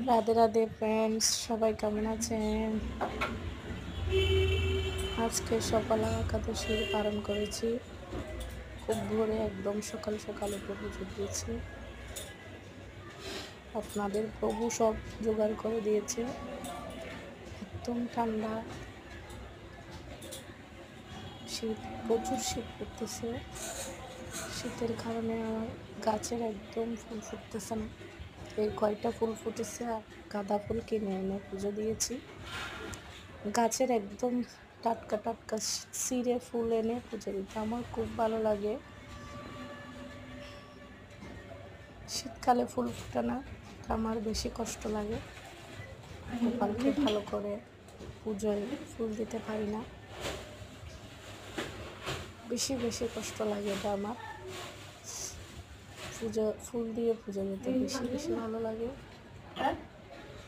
Radhe Radhe friends, সবাই কেমন আছেন? আজকে সকালে একাদশী পালন করেছি। খুব ভোরে একদম সকাল সকাল উঠে পুজো দিয়েছি। আপনাদের প্রভু সব জোগাড় করে দিয়েছে। একদম ঠান্ডা, শীত, প্রচুর শীত পড়তেছে। শীতের কারণে আমার গাছের একদম ফুল ফুটতেছে না। এই কয়টা ফুল ফুটেছে আর গাঁদা ফুল কিনে এনে পুজো দিয়েছি। গাছের একদম টাটকা টাটকা ছিঁড়ে ফুল এনে পুজো দিতে আমার খুব ভালো লাগে। শীতকালে ফুল ফোটে না, আমার বেশি কষ্ট লাগে। গোপালকে ভালো করে পুজোয় ফুল দিতে পারি না, বেশি বেশি কষ্ট লাগে। এটা আমার পুজো ফুল দিয়ে পুজো দিতে বেশি বেশি ভালো লাগে।